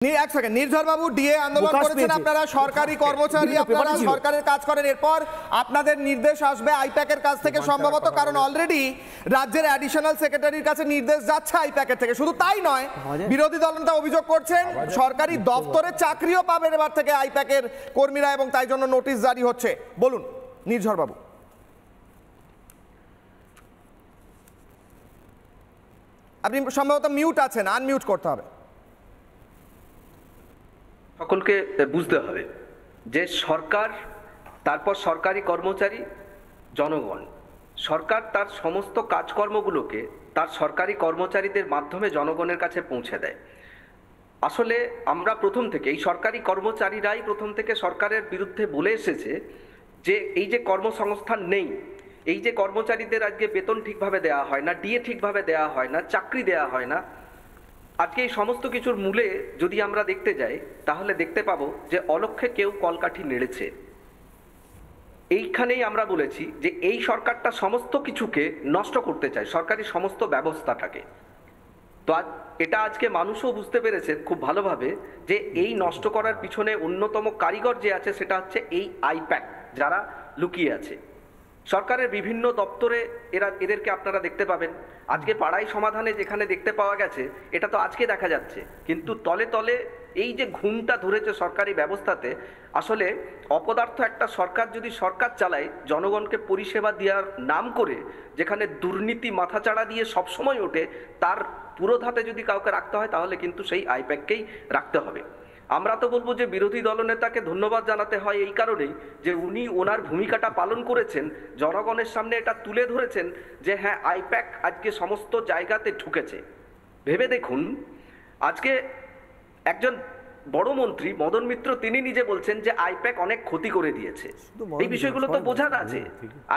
এক সেকেন্ড, নির্ঝর বাবু, ডিএ আন্দোলন করেছেন আপনারা, সরকারি কর্মচারী আপনারা, সরকারের কাজ করেন, এরপর আপনাদের নির্দেশ আসবে আইপ্যাকের কাছ থেকে সম্ভবত, কারণ অলরেডি রাজ্যের অ্যাডিশনাল সেক্রেটারির কাছে নির্দেশ যাচ্ছে আইপ্যাকের থেকে। শুধু তাই নয়, বিরোধী দলনেতা অভিযোগ করছেন সরকারি দপ্তরে চাকরিও পাবেন এবার থেকে আইপ্যাকের কর্মীরা, এবং তাই জন্য নোটিশ জারি হচ্ছে। বলুন নির্ঝর বাবু। আপনি সম্ভবত মিউট আছেন, আনমিউট করতে হবে। সকলকে বুঝতে হবে যে সরকার, তারপর সরকারি কর্মচারী, জনগণ। সরকার তার সমস্ত কাজকর্মগুলোকে তার সরকারি কর্মচারীদের মাধ্যমে জনগণের কাছে পৌঁছে দেয়। আসলে আমরা প্রথম থেকে, এই সরকারি কর্মচারীরাই প্রথম থেকে সরকারের বিরুদ্ধে বলে এসেছে যে এই যে কর্মসংস্থান নেই, এই যে কর্মচারীদের আজকে বেতন ঠিকভাবে দেওয়া হয় না, ডিএ ঠিকভাবে দেওয়া হয় না, চাকরি দেওয়া হয় না, আজকে এই সমস্ত কিছুর মূলে যদি আমরা দেখতে যাই তাহলে দেখতে পাবো যে অলক্ষ্যে কেউ কলকাঠি নেড়েছে। এইখানেই আমরা বলেছি যে এই সরকারটা সমস্ত কিছুকে নষ্ট করতে চায়, সরকারি সমস্ত ব্যবস্থাটাকে। তো এটা আজকে মানুষও বুঝতে পেরেছে খুব ভালোভাবে যে এই নষ্ট করার পিছনে অন্যতম কারিগর যে আছে সেটা হচ্ছে এই আইপ্যাক, যারা লুকিয়ে আছে সরকারের বিভিন্ন দপ্তরে। এদেরকে আপনারা দেখতে পাবেন আজকে পাড়াই সমাধানে যেখানে দেখতে পাওয়া গেছে, এটা তো আজকে দেখা যাচ্ছে, কিন্তু তলে তলে এই যে ঘুমটা ধরেছে সরকারি ব্যবস্থাতে, আসলে অপদার্থ একটা সরকার যদি সরকার চালায় জনগণকে পরিষেবা দেওয়ার নাম করে, যেখানে দুর্নীতি মাথাচাড়া দিয়ে সবসময় ওঠে, তার পুরোধাতে যদি কাউকে রাখতে হয় তাহলে কিন্তু সেই আইপ্যাককেই রাখতে হবে। আমরা তো বলবো যে বিরোধী দলনেতাকে ধন্যবাদ জানাতে হয় এই কারণেই যে উনি ওনার ভূমিকাটা পালন করেছেন, জনগণের সামনে এটা তুলে ধরেছেন যে হ্যাঁ আইপ্যাক আজকে সমস্ত জায়গাতে ঢুকেছে। ভেবে দেখুন, আজকে একজন বড় মন্ত্রী মদন মিত্র তিনি নিজে বলছেন যে আইপ্যাক অনেক ক্ষতি করে দিয়েছে। এই বিষয়গুলো তো বোঝার আছে।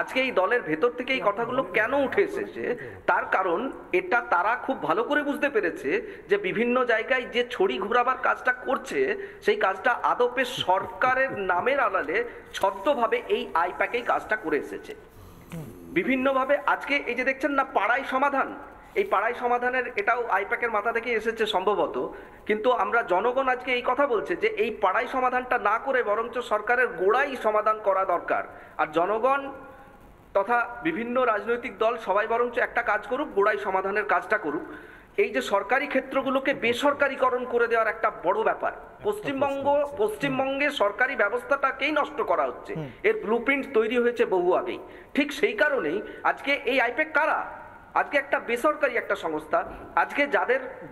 আজকে এই দলের ভেতর থেকে এই কথাগুলো কেন উঠে এসেছে, তার কারণ এটা তারা খুব ভালো করে বুঝতে পেরেছে যে বিভিন্ন জায়গায় যে ছড়ি ঘোরাবার কাজটা করছে, সেই কাজটা আদপে সরকারের নামের আড়ালে ছদ্মভাবে এই আইপ্যাকেই কাজটা করে এসেছে বিভিন্নভাবে। আজকে এই যে দেখছেন না পাড়াই সমাধান, এই পাড়াই সমাধানের এটাও আইপ্যাকের মাথা থেকে এসেছে সম্ভবত, কিন্তু আমরা জনগণ আজকে এই কথা বলছে যে এই পাড়াই সমাধানটা না করে বরঞ্চ সরকারের গোড়াই সমাধান করা দরকার। আর জনগণ তথা বিভিন্ন রাজনৈতিক দল সবাই বরঞ্চ একটা কাজ করুক, গোড়াই সমাধানের কাজটা করুক। এই যে সরকারি ক্ষেত্রগুলোকে বেসরকারিকরণ করে দেওয়ার একটা বড় ব্যাপার, পশ্চিমবঙ্গে সরকারি ব্যবস্থাটাকেই নষ্ট করা হচ্ছে। এর ব্লুপ্রিন্ট তৈরি হয়েছে বহু আগেই। ঠিক সেই কারণেই আজকে এই আইপ্যাক কারা, আজকে একটা বেসরকারি একটা সংস্থা, আজকে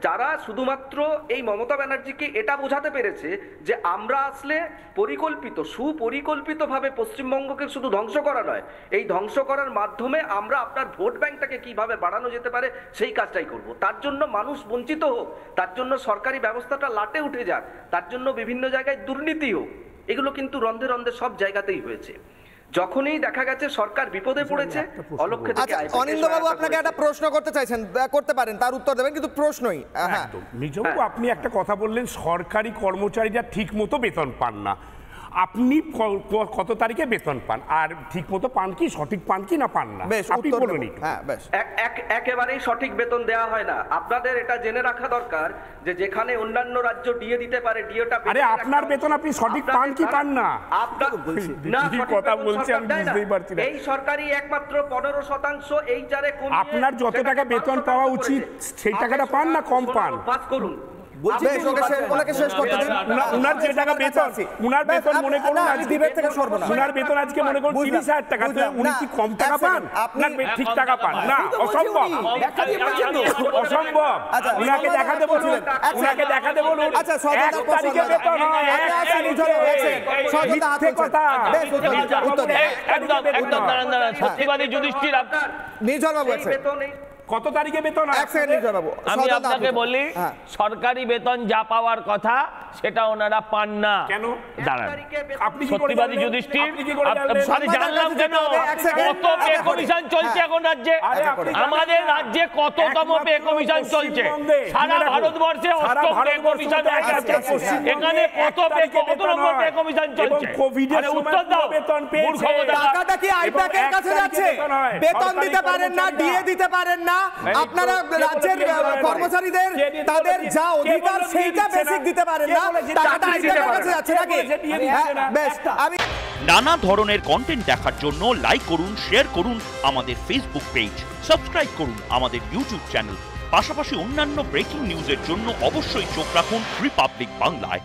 যারা শুধুমাত্র এই মমতা ব্যানার্জিকে এটা বোঝাতে পেরেছে যে আমরা আসলে সুপরিকল্পিতভাবে পশ্চিমবঙ্গকে শুধু ধ্বংস করা নয়, এই ধ্বংস করার মাধ্যমে আমরা আপনার ভোট ব্যাংকটাকে কিভাবে বাড়ানো যেতে পারে সেই কাজটাই করব। তার জন্য মানুষ বঞ্চিত হোক, তার জন্য সরকারি ব্যবস্থাটা লাটে উঠে যাক, তার জন্য বিভিন্ন জায়গায় দুর্নীতি হোক, এগুলো কিন্তু রন্ধে রন্ধে সব জায়গাতেই হয়েছে। যখনই দেখা গেছে সরকার বিপদে পড়েছে, অলক্ষ্যে থেকে অনিন্দ্যবাবু আপনাকে একটা প্রশ্ন করতে চাইছেন, করতে পারেন, তার উত্তর দেবেন, কিন্তু প্রশ্নই। হ্যাঁ নিজবাবু, আপনি একটা কথা বললেন সরকারি কর্মচারীরা ঠিক মতো বেতন পান না। আপনি কত তারিখে বেতন পান, আর ঠিক মতো পান কি, সঠিক পান কি না পান না, আপনি বলুন। একেবারেই সঠিক বেতন দেওয়া হয় না। আপনাদের এটা জেনে রাখা দরকার যে যেখানে অন্যান্য রাজ্য ডিএ দিতে পারে, ডিএটা আরে আপনার বেতন আপনি সঠিক পান কি পান না, কথা বলছি আমি বুঝতেই পারছি না। এই সরকারি একমাত্র 15% এই জারে কমিয়ে আপনার যত টাকা বেতন পাওয়া উচিত সেই টাকাটা পান না কম পান। পাস করুন। উনার যে টাকা বেতন, উনার বেতন মনে করুন উনার বেতন আজকে মনে করুন 30,000 টাকা, উনি কি কম টাকা পান না ঠিক টাকা পান না? অসম্ভব, অসম্ভব। উনাকে দেখাতে বলুন, উনাকে দেখাতে বলুন 1 তারিখে বেতন হয়, 1 তারিখে। মিথ্যে কথা। একদম দাঁড়ান। সত্যিবাদী যুধিষ্ঠির আপনার নির্ঝর বাবু কত তারিখে বেতন? আমি আপনাকে বলি, সরকারি বেতন যা পাওয়ার কথা সেটা ওনারা পান না। কেন? দাঁড়ান, সত্যিবাদী যুধিষ্ঠির জানলাম কেন কত পে কমিশন চলছে এখন রাজ্যে। আমাদের রাজ্যে কততম পে কমিশন চলছে? সারা ভারতবর্ষে 8ম পে কমিশন হয়ে গেছে। এখানে কত নম্বর পে কমিশন চলছে? আরে উত্তর দাও। টাকাটা কি আইপ্যাকের কাছে যাচ্ছে? বেতন দিতে পারেন না, ডিএ দিতে পারেন না, আপনারা রাজ্যের কর্মচারীদের তাদের যা অধিকার সেইটা বেসিক দিতে পারেন না, টাকাটা আইপ্যাকের কাছে যাচ্ছে নাকি? বেশ, আমি নানা ধরনের কন্টেন্ট দেখার জন্য লাইক করুন, শেয়ার করুন আমাদের ফেসবুক পেজ, সাবস্ক্রাইব করুন আমাদের ইউটিউব চ্যানেল। পাশাপাশি অন্যান্য ব্রেকিং নিউজের জন্য অবশ্যই চোখ রাখুন রিপাবলিক বাংলায়।